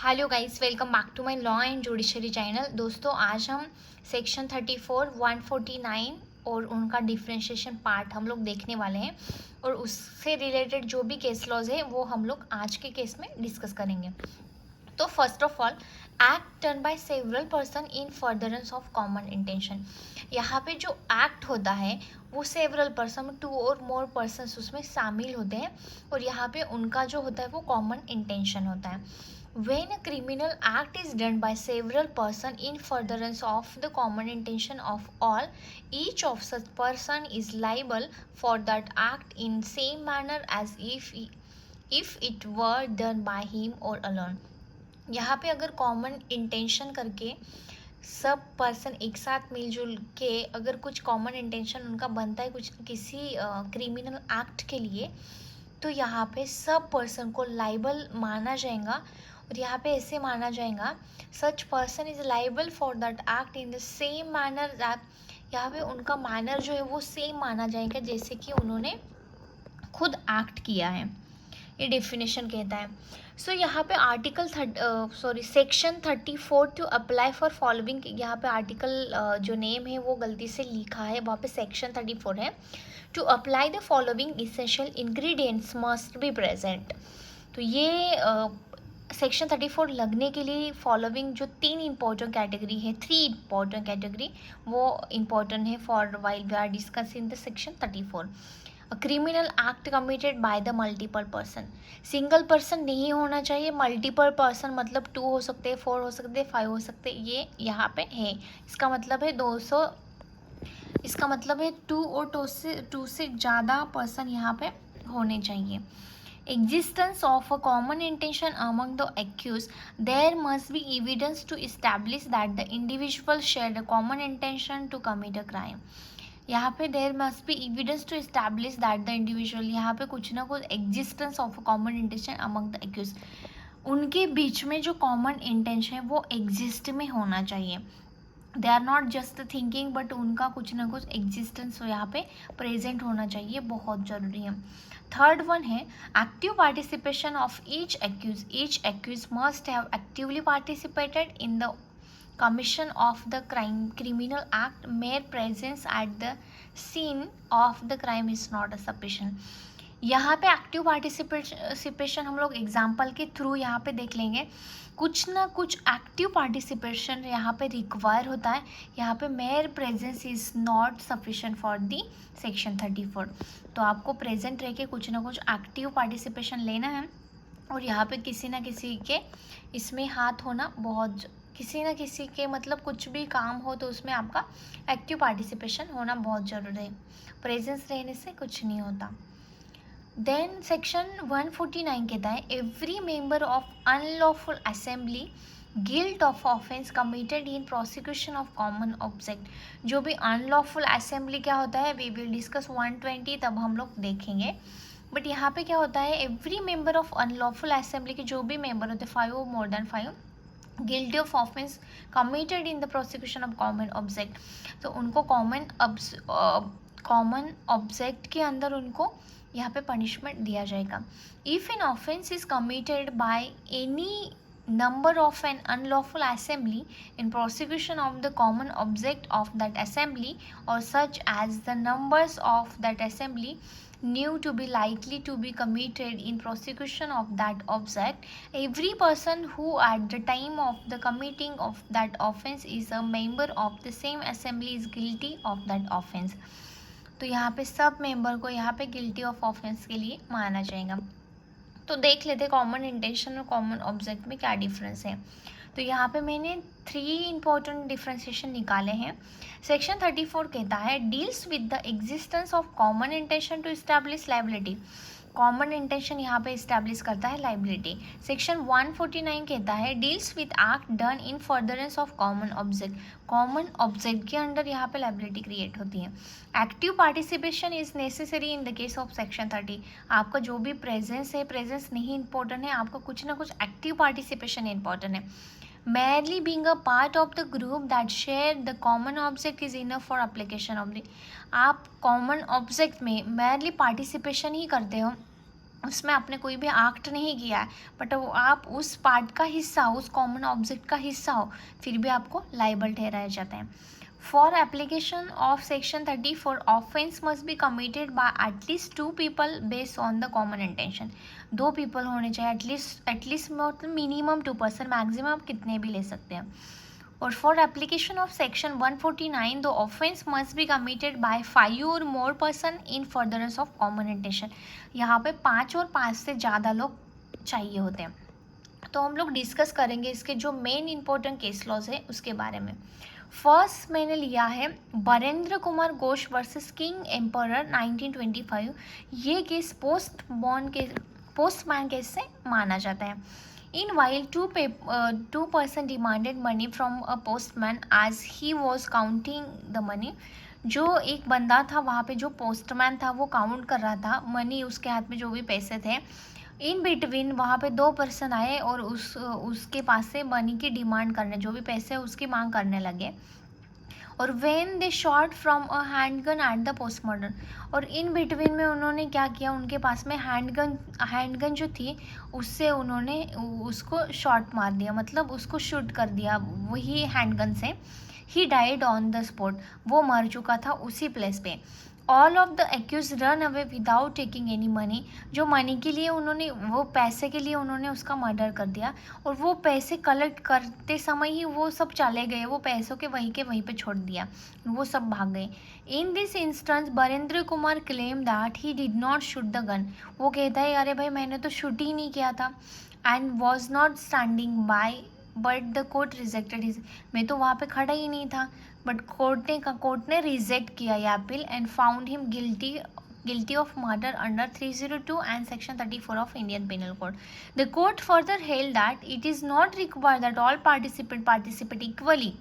Hello guys, welcome back to my law and judiciary channel. दोस्तों, आज हम section 34, 149 और उनका डिफ्रेंशिएशन पार्ट हम लोग देखने वाले हैं और उससे रिलेटेड जो भी केस लॉज है वो हम लोग आज के केस में डिस्कस करेंगे। तो first of all, act done by several person in furtherance of common intention. यहाँ पे जो एक्ट होता है वो सेवरल पर्सन, 2 और मोर पर्सन उसमें शामिल होते हैं और यहाँ पे उनका जो होता है वो कॉमन इंटेंशन होता है। When a criminal act is done by several persons in furtherance of the common intention of all, each of such person is liable for that act in same manner as if it were done by him or alone. यहाँ पे अगर common intention करके सब person एक साथ मिलजुल के अगर कुछ कॉमन इंटेंशन उनका बनता है कुछ किसी क्रिमिनल एक्ट के लिए, तो यहाँ पे सब पर्सन को लाइबल माना जाएगा और यहाँ पे ऐसे माना जाएगा, such person is liable for that act in the same manner that. यहाँ पे उनका मैनर जो है वो सेम माना जाएगा जैसे कि उन्होंने खुद एक्ट किया है, ये डेफिनेशन कहता है। सो यहाँ पे section 34 to apply for following, यहाँ पे आर्टिकल जो नेम है वो गलती से लिखा है, वहाँ पे सेक्शन 34 है। To apply the following essential ingredients must be present. तो ये सेक्शन 34 लगने के लिए फॉलोइंग जो 3 इंपॉर्टेंट कैटेगरी है, 3 इंपॉर्टेंट कैटेगरी वो इंपॉर्टेंट है for while we are discussing the section 34। Criminal act committed by the multiple person, single person नहीं होना चाहिए, मल्टीपल पर्सन मतलब 2 हो सकते हैं, 4 हो सकते हैं, 5 हो सकते हैं, ये यहाँ पे है। इसका मतलब है 200, इसका मतलब है 2 और 2 से ज़्यादा पर्सन यहाँ पे होने चाहिए। Existence of a common intention among the accused, there must be evidence to establish that the individual shared a common intention to commit a crime. यहाँ पे there must be evidence to establish that the individual, यहाँ पे कुछ ना कुछ existence of a common intention among the accused, उनके बीच में जो कॉमन इंटेंशन है वो एग्जिस्ट में होना चाहिए। They are not just thinking but उनका कुछ ना कुछ एग्जिस्टेंस यहाँ पे प्रेजेंट होना चाहिए, बहुत ज़रूरी है। थर्ड वन है active participation of each accused must have actively participated in the commission of the criminal act. Mere presence at the scene of the crime is not a sufficient. यहाँ पे active participation हम लोग example के through यहाँ पे देख लेंगे, कुछ ना कुछ एक्टिव पार्टिसिपेशन यहाँ पे रिक्वायर होता है। यहाँ पे mayor presence is not sufficient for the section 34। तो आपको प्रेजेंट रह के कुछ ना कुछ एक्टिव पार्टिसिपेशन लेना है और यहाँ पे किसी ना किसी के इसमें हाथ होना बहुत, किसी ना किसी के मतलब कुछ भी काम हो तो उसमें आपका एक्टिव पार्टिसिपेशन होना बहुत ज़रूरी है, प्रेजेंस रहने से कुछ नहीं होता। देन सेक्शन 149 कहता है every member of unlawful assembly guilt of offence committed in prosecution of common object. जो भी अनलॉफुल असेंबली क्या होता है वी विल डिस्कस 120 तब हम लोग देखेंगे। बट यहाँ पे क्या होता है, every member of unlawful assembly के जो भी मेंबर होते हैं 5 और more than 5 guilty of offence committed in the prosecution of common object, तो उनको कॉमन ऑब्जेक्ट के अंदर उनको यहाँ पे पनिशमेंट दिया जाएगा। If an offence is committed by any number of an unlawful assembly in prosecution of the common object of that assembly or such as the numbers of that assembly knew to be likely to be committed in prosecution of that object, every person who at the time of the committing of that offense is a member of the same assembly is guilty of that offense. तो यहाँ पे सब member को यहाँ पे guilty of offence के लिए माना जाएगा। तो देख लेते कॉमन इंटेंशन और कॉमन ऑब्जेक्ट में क्या डिफरेंस है। तो यहाँ पे मैंने 3 इंपॉर्टेंट डिफ्रेंसिएशन निकाले हैं। सेक्शन 34 कहता है deals with the existence of common intention to establish liability, common intention यहाँ पे इस्टेब्लिश करता है लाइबिलिटी। सेक्शन 149 कहता है deals with act done in furtherance of common object, common object के अंडर यहाँ पे लाइबिलिटी क्रिएट होती है। Active participation is necessary in the case of section 30। आपका जो भी प्रेजेंस है, प्रेजेंस नहीं इंपॉर्टेंट है, आपका कुछ ना कुछ एक्टिव पार्टिसिपेशन इंपॉर्टेंट है। merely being a part of the group that share the common object is enough for application of the, आप common object में merely participation ही करते हो उसमें आपने कोई भी एक्ट नहीं किया है, बट आप उस पार्ट का हिस्सा हो, उस कॉमन ऑब्जेक्ट का हिस्सा हो, फिर भी आपको लाइबल ठहराए जाते हैं। For application of section 34 offence must be committed by at least 2 people based on the common intention. 2 people होने चाहिए, एटलीस्ट मतलब मिनिमम 2 पर्सन, मैक्सिमम आप कितने भी ले सकते हैं। और for application of section 149 the offence must be committed by 5 और more person in furtherance of common intention. यहाँ पे 5 और 5 से ज़्यादा लोग चाहिए होते हैं। तो हम लोग डिस्कस करेंगे इसके जो मेन इंपॉर्टेंट केस लॉज है उसके बारे में। फर्स्ट मैंने लिया है Barendra Kumar Ghosh versus king emperor 1925। ये केस पोस्टमैन केस से माना जाता है। In while two person demanded money from a postman as he was counting the money। जो एक बंदा था वहाँ पे, जो पोस्टमैन था, वो काउंट कर रहा था मनी, उसके हाथ में जो भी पैसे थे। इन बिटवीन वहाँ पे 2 पर्सन आए और उसके पास से मनी की डिमांड करने, जो भी पैसे उसकी मांग करने लगे। और when they shot from a handgun at the postmortem. और इन बिटवीन में उन्होंने क्या किया, उनके पास में हैंडगन जो थी उससे उन्होंने उसको शॉट मार दिया, मतलब उसको शूट कर दिया वही हैंडगन से। He died on the spot, वो मर चुका था उसी प्लेस पे। All of the accused run away without taking any money. जो मनी के लिए उन्होंने, वो पैसे के लिए उन्होंने उसका मर्डर कर दिया, और वो पैसे कलेक्ट करते समय ही वो सब चले गए, वो पैसों के वहीं पे छोड़ दिया, वो सब भाग गए। In this instance Barendra Kumar claim that he did not shoot the gun. वो कहता है अरे भाई मैंने तो शूट ही नहीं किया था, and was not standing bye but the court rejected his. मैं तो वहाँ पे खड़ा ही नहीं था, बट कोर्ट ने रिजेक्ट किया ये appeal and found him guilty of murder under 302 and section 34 of Indian Penal Code. The court further held that it is not required that all participate equally.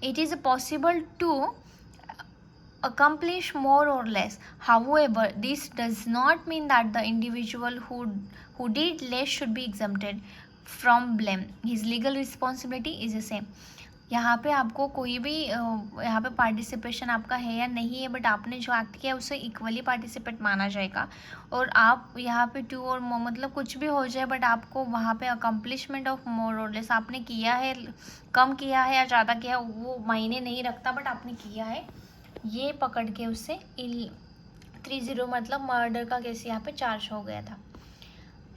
It is possible to accomplish more or less. However, this does not mean that the individual who did less should be exempted from blame. His legal responsibility is the same. यहाँ पे आपको कोई भी यहाँ पे participation आपका है या नहीं है, बट आपने जो एक्ट किया उसे इक्वली पार्टिसिपेट माना जाएगा। और आप यहाँ पे 2 और मोर, मतलब कुछ भी हो जाए, बट आपको वहाँ पे अकम्पलिशमेंट ऑफ मोर और लेस, आपने किया है, कम किया है या ज़्यादा किया है वो मायने नहीं रखता, बट आपने किया है, ये पकड़ के उससे 30 मतलब मर्डर का केस यहाँ पे चार्ज हो गया था।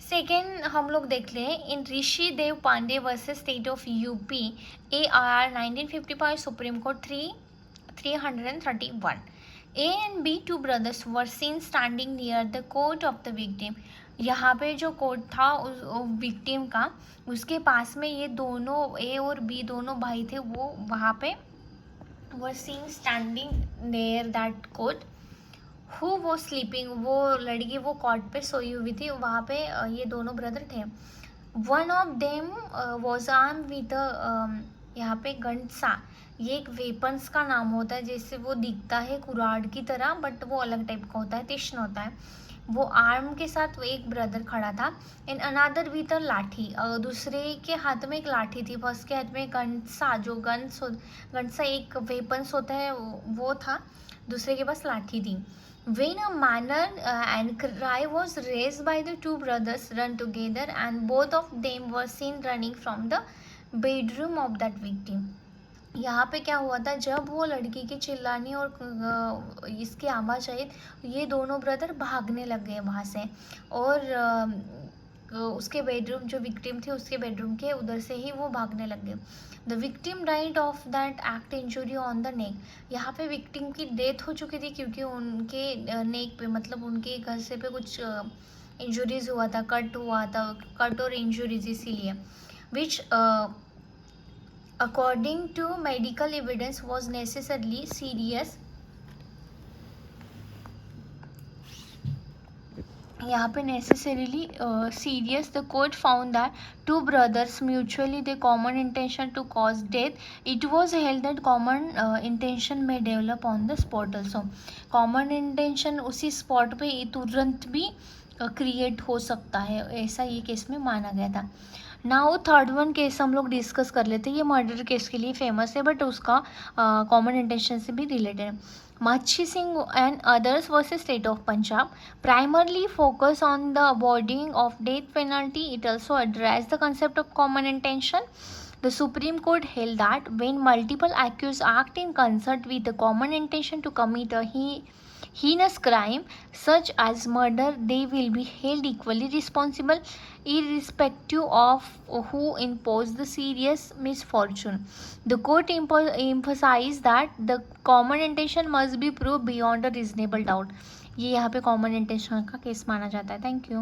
सेकेंड हम लोग देख ले in Rishi Dev Pandey versus state of UP AR 1955 supreme court 331। A and B two brothers were seen standing near the court of the victim। यहाँ पे जो कोर्ट था विक्टिम का, उसके पास में ये दोनों A और B दोनों भाई थे, वो वहाँ पे were seen standing near that court। Who वो स्लीपिंग, वो लड़की वो कॉट पे सोई हुई थी, वहाँ पे ये दोनों ब्रदर थे। One of them was arm with यहाँ पे गंडसा, ये एक वेपन्स का नाम होता है, जैसे वो दिखता है कुराड की तरह, बट वो अलग टाइप का होता है, तीक्ष्ण होता है। वो आर्म के साथ वो एक ब्रदर खड़ा था। इन अनादर विद अ लाठी, दूसरे के हाथ में एक लाठी थी, फर्स्ट के हाथ में गंडसा, जो गंडसा एक वेपन्स होता है वो था, दूसरे के पास लाठी थी। When a manner and cry was raised by the two brothers run together and both of them were seen running from the bedroom of that victim। यहाँ पे क्या हुआ था, जब वो लड़की की चिल्लानी और इसकी आवाज़ आई, ये दोनों ब्रदर भागने लग गए वहाँ से, और उसके बेडरूम, जो विक्टिम थी उसके बेडरूम के उधर से ही वो भागने लग गए। The victim died of that act injury on the neck. यहाँ पे विक्टिम की डेथ हो चुकी थी क्योंकि उनके नेक पे, मतलब उनके घसे पे कुछ इंजुरीज हुआ था, कट और इंजुरीज, इसीलिए विच according to medical evidence was necessarily serious। यहाँ पे necessarily serious। The court found that two brothers mutually the common intention to cause death। It was held that common intention may develop on the spot also। common intention उसी spot पे तुरंत भी create हो सकता है, ऐसा ये case में माना गया था। नाउ थर्ड वन केस हम लोग डिस्कस कर लेते हैं। ये मर्डर केस के लिए फेमस है बट उसका कॉमन इंटेंशन से भी रिलेटेड है। माछी Singh and others versus state of Punjab primarily focus on the avoiding of death penalty. It also addressed the concept of common intention. The Supreme Court held that when multiple accused act in concert with the common intention to commit a heinous crime such as murder, they will be held equally responsible irrespective of who imposed the serious misfortune. The court emphasized that the common intention must be proved beyond a reasonable doubt. ये यहाँ पे common intention का case माना जाता है. Thank you.